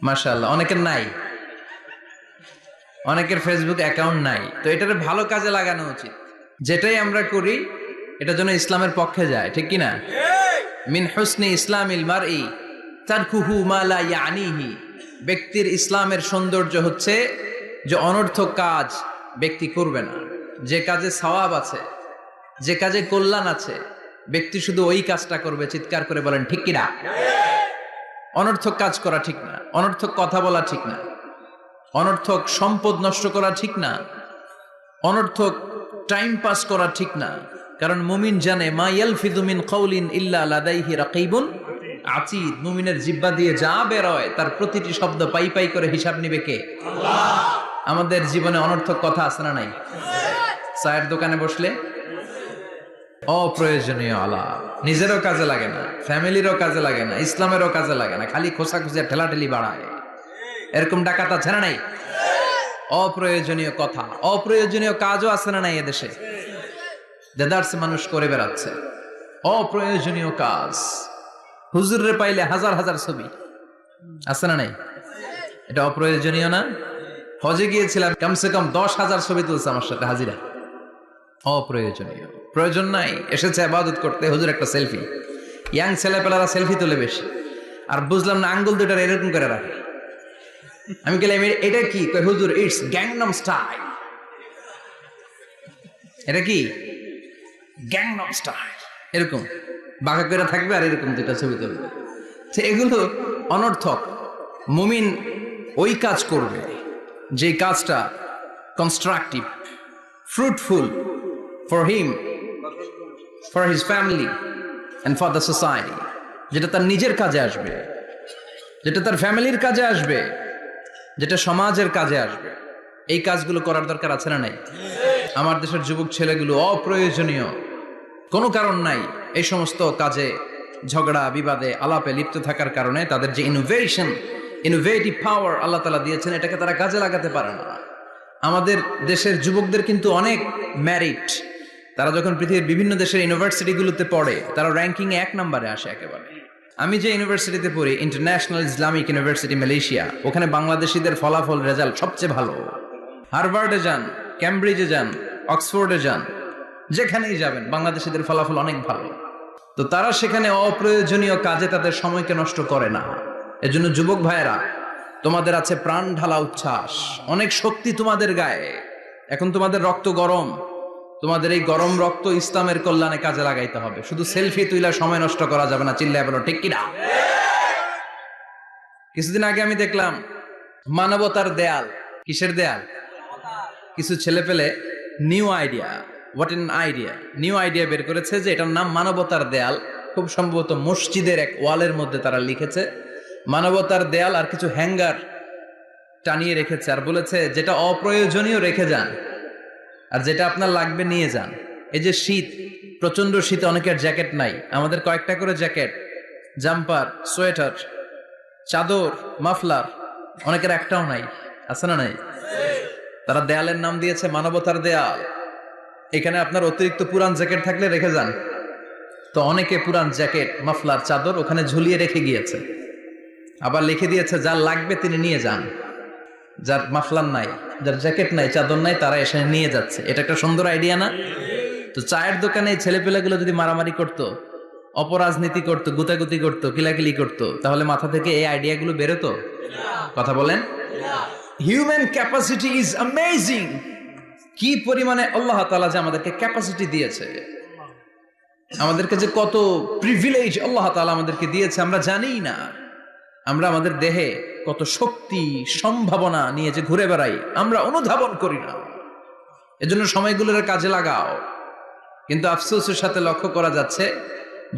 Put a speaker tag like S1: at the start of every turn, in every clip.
S1: মাশাআল্লাহ, অনেকের নাই, অনেকের ফেসবুক অ্যাকাউন্ট নাই। তো এটারে ভালো কাজে লাগানো উচিত। যেটাই আমরা করি এটা যেন ইসলামের পক্ষে যায়, ঠিক কি না? মিন হুসনি ইসলামিল মারই তারকুহু মা লা ইয়ানিহি। ব্যক্তির ইসলামের সৌন্দর্য হচ্ছে যে অনর্থক কাজ ব্যক্তি করবে না। যে কাজে সওয়াব আছে, যে কাজে কল্যাণ আছে, ব্যক্তি শুধু ওই কাজটা করবে। চিৎকার করে বলেন ঠিক কি না? অনর্থক কাজ করা ঠিক না, অনর্থক কথা বলা ঠিক না, অনর্থক সম্পদ নষ্ট করা ঠিক না, অনর্থক টাইম পাস করা ঠিক না। কারণ মুমিন জানে মা ইয়ালফিযু মিন কাউলিন ইল্লা লাদাইহি রাকিবুন আতীদ। মুমিনের জিহ্বা দিয়ে যা বের হয় তার প্রতিটি শব্দ পাই পাই করে হিসাব নিবে কে? আল্লাহ। আমাদের জীবনে অনর্থক কথা আছে না নাই? চায়ের দোকানে বসলে অপ্রয়োজনীয় আলাপ, নিজেরও কাজে লাগে না, ফ্যামিলিরও কাজে লাগে না, ইসলামেরও কাজে লাগে না, খালি খোঁচাখুচি ঠেলাঠেলি বাড়ায়। এরকম ডাকাত আছে না নাই? অপ্রয়োজনীয় কথা, অপ্রয়োজনীয় কাজও আছে না নাই এদেশে? দেদারসে মানুষ করে বেড়াচ্ছে অপ্রয়োজনীয় কাজ। হুজুররে পাইলে হাজার হাজার ছবি আছে না নাই? এটা অপ্রয়োজনীয় না? হজে গিয়েছিলাম, কমসে কম 10,000 ছবি তুলছে আমার সাথে হাজিরা। অপ্রয়োজনীয়, প্রয়োজন নাই। এসেছে ইবাদত করতে, হুজুর একটা সেলফি। ইয়াং ছেলেপেলারা সেলফি তোলে বেশি। আর বুঝলাম না আঙ্গুল দুইটা এরকম করে রাখে। আমি গেলাম এটা কি? কই হুজুর ইটস গ্যাংনাম স্টাইল। এটা কি? Gangnam style. এরকম বাঁকা করে থাকবে আর এরকম দুইটা ছবি তুলবে। এগুলো অনর্থক। মুমিন ওই কাজ করবে যে কাজটা constructive, fruitful for him, for his family and for the society, যেটা তার নিজের কাজে আসবে, যেটা তার ফ্যামিলির কাজে আসবে, যেটা সমাজের কাজে আসবে। এই কাজগুলো করার দরকার আছে না নাই? আমার দেশের যুবক ছেলেগুলো অপ্রয়োজনীয় কোনো কারণ নাই এই সমস্ত কাজে ঝগড়া বিবাদে আলাপে লিপ্ত থাকার কারণে তাদের যে ইনোভেটিভ পাওয়ার আল্লাহ তাআলা দিয়েছেন এটাকে তারা কাজে লাগাতে পারে না। আমাদের দেশের যুবকদের কিন্তু অনেক ম্যারিট। তারা যখন পৃথিবীর বিভিন্ন দেশের ইউনিভার্সিটিগুলোতে পড়ে তারা র্যাঙ্কিং এ 1 নম্বরে আসে একেবারে। আমি যে ইউনিভার্সিটিতে পড়ি, ইন্টারন্যাশনাল ইসলামিক ইউনিভার্সিটি মালয়েশিয়া, ওখানে বাংলাদেশিদের ফলাফল রেজাল্ট সবচেয়ে ভালো। হার্ভার্ডে যান, ক্যামব্রিজে যান, অক্সফোর্ডে যান, যেখানেই যাবেন বাংলাদেশিদের ফলাফল অনেক ভালো। তো তারা সেখানে অপ্রয়োজনীয় কাজে তাদের সময়কে নষ্ট করে না। এজন্য যুবক ভাইয়েরা, তোমাদের আছে প্রাণ ঢালা উচ্ছ্বাস, অনেক শক্তি তোমাদের গায়ে। এখন তোমাদের রক্ত গরম, তোমাদের এই গরম রক্ত ইসলামের কল্যাণে কাজে লাগাইতে হবে। শুধু সেলফি তুইলা সময় নষ্ট করা যাবে না। চিল্লায় বলো ঠিক কিনা? কিছুদিন আগে আমি দেখলাম মানবতার দেয়াল। কিসের দেয়াল? কিছু ছেলে পেলে নিউ আইডিয়া বের করেছে যে এটার নাম মানবতার দেয়াল। খুব সম্ভবত মসজিদের এক ওয়ালের মধ্যে তারা লিখেছে মানবতার দেয়াল, আর কিছু হ্যাঙ্গার টানিয়ে রেখেছে, আর বলেছে যেটা অপ্রয়োজনীয় রেখে যান, আর যেটা আপনার লাগবে নিয়ে যান। এই যে শীত, প্রচন্ড শীতে অনেকের জ্যাকেট নাই। আমাদের কয়েকটা করে জ্যাকেট, জাম্পার, সোয়েটার, চাদর, মাফলার, অনেকের একটাও নাই। আছে না নাই? তারা দেয়ালের নাম দিয়েছে মানবতার দেয়াল। এখানে আপনার অতিরিক্ত পুরান জ্যাকেট থাকলে রেখে যান। তো অনেকে পুরান জ্যাকেট, মাফলার, চাদর ওখানে ঝুলিয়ে রেখে গিয়েছে। আবার লিখে দিয়েছে যার লাগবে তিনি নিয়ে যান। যার মাফলার নাই, যার জ্যাকেট নাই, চাদর নাই, তারা এসে নিয়ে যাচ্ছে। এটা একটা সুন্দর আইডিয়া না? তো চায়ের দোকানে ছেলেপেলেগুলো যদি মারামারি করতো, অপরাজনীতি করতো, গুতাগুতি করতো, কিলাকিলি করতো, তাহলে মাথা থেকে এই আইডিয়াগুলো বেরোতো? কথা বলেন। Human capacity is amazing. কি পরিমাণে আল্লাহ তাআলা যে আমাদেরকে ক্যাপাসিটি দিয়েছে, আমাদেরকে যে কত প্রিভিলেজ আল্লাহ তাআলা আমাদেরকে দিয়েছে আমরা জানিই না। আমরা আমাদের দেহে কত শক্তি, সম্ভাবনা নিয়ে যে ঘুরে বেড়াই আমরা অনুধাবন করি না। এজন্য সময়গুলোর কাজে লাগাও। কিন্তু আফসোসের সাথে লক্ষ্য করা যাচ্ছে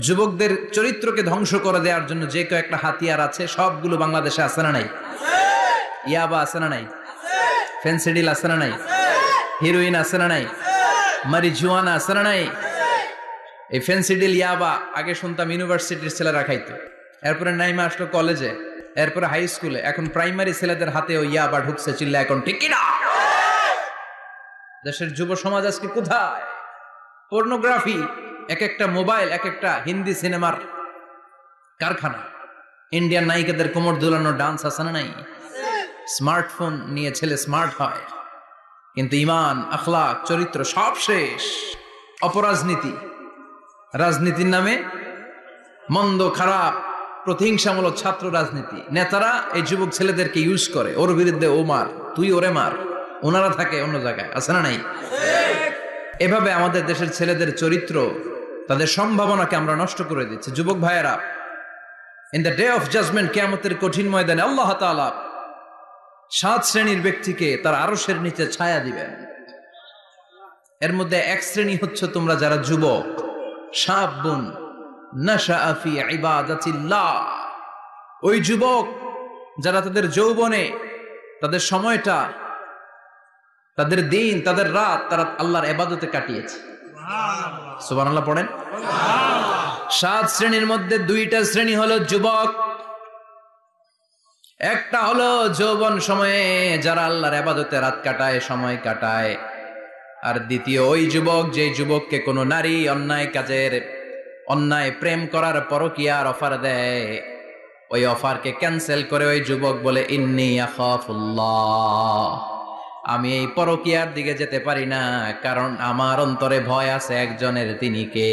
S1: যুবকদের চরিত্রকে ধ্বংস করে দেওয়ার জন্য যে কয়েকটা হাতিয়ার আছে সবগুলো বাংলাদেশে আছে না নাই? ইয়াবা আছে না নাই? ফেন্সিডিল আছে না নাই? হিরোইন আছে না নাই? মারিজুয়ানা আছে না নাই? এই ফেন্সিডিল, ইয়াবা আগে শুনতাম ইউনিভার্সিটির ছেলেরা খাইতো, এরপরে নাইমা আসলো কলেজে, এরপরে হাই স্কুলে, এখন প্রাইমারি ছেলেদের হাতেও ইয়াবা ঢুকছে। চিল্লা এখন ঠিক কিনা? দেশের যুব সমাজ আজকে কোথায়? পর্নোগ্রাফি, এক একটা মোবাইল এক একটা হিন্দি সিনেমার কারখানা। ইন্ডিয়ান নায়িকাদের কোমর দুলানো ডান্স আছে না নাই? স্মার্টফোন নিয়ে ছেলে স্মার্ট হয়, কিন্তু ইমান, আখলাক, চরিত্র সব শেষ। অপরাজনীতি, রাজনীতির নামে মন্দ খারাপ প্রতিহিংসামূলক ছাত্র রাজনীতি, নেতারা এই যুবক ছেলেদেরকে ইউজ করে, ওর বিরুদ্ধে ও মার, তুই ওরে মার, ওনারা থাকে অন্য জায়গায়, আছে না নাই? এভাবে আমাদের দেশের ছেলেদের চরিত্র, তাদের সম্ভাবনাকে আমরা নষ্ট করে দিচ্ছি। যুবক ভাইয়েরা, in the day of judgement, কিয়ামতের কঠিন ময়দানে আল্লাহ তাআলা 7 শ্রেণীর ব্যক্তিকে তার আরশের নিচে ছায়া দিবেন। এর মধ্যে এক শ্রেণী হচ্ছে তোমরা যারা যুবক, শাবুন নাশাআ ফি ইবাদাতিল্লাহ, ওই যুবক যারা তাদের যৌবনে, তাদের সময়টা, তাদের দিন, তাদের রাত তারা আল্লাহর ইবাদতে কাটিয়েছে। সুবহানাল্লাহ পড়েন। 7 শ্রেণীর মধ্যে 2টা শ্রেণী হলো যুবক। একটা হলো যৌবন সময়ে যারা আল্লাহর ইবাদতে রাত কাটায়, সময় কাটায়। আর দ্বিতীয় ওই যুবক, যে যুবককে কোনো নারী অন্যায় কাজের, অন্যায় প্রেম করার পরকীয়ার অফার দেয়, ওই অফারকে ক্যান্সেল করে ওই যুবক বলে ইন্নী আখাফুল্লাহ, আমি এই পরকীয়ার দিকে যেতে পারি না, কারণ আমার অন্তরে ভয় আছে একজনের, তিনি কে?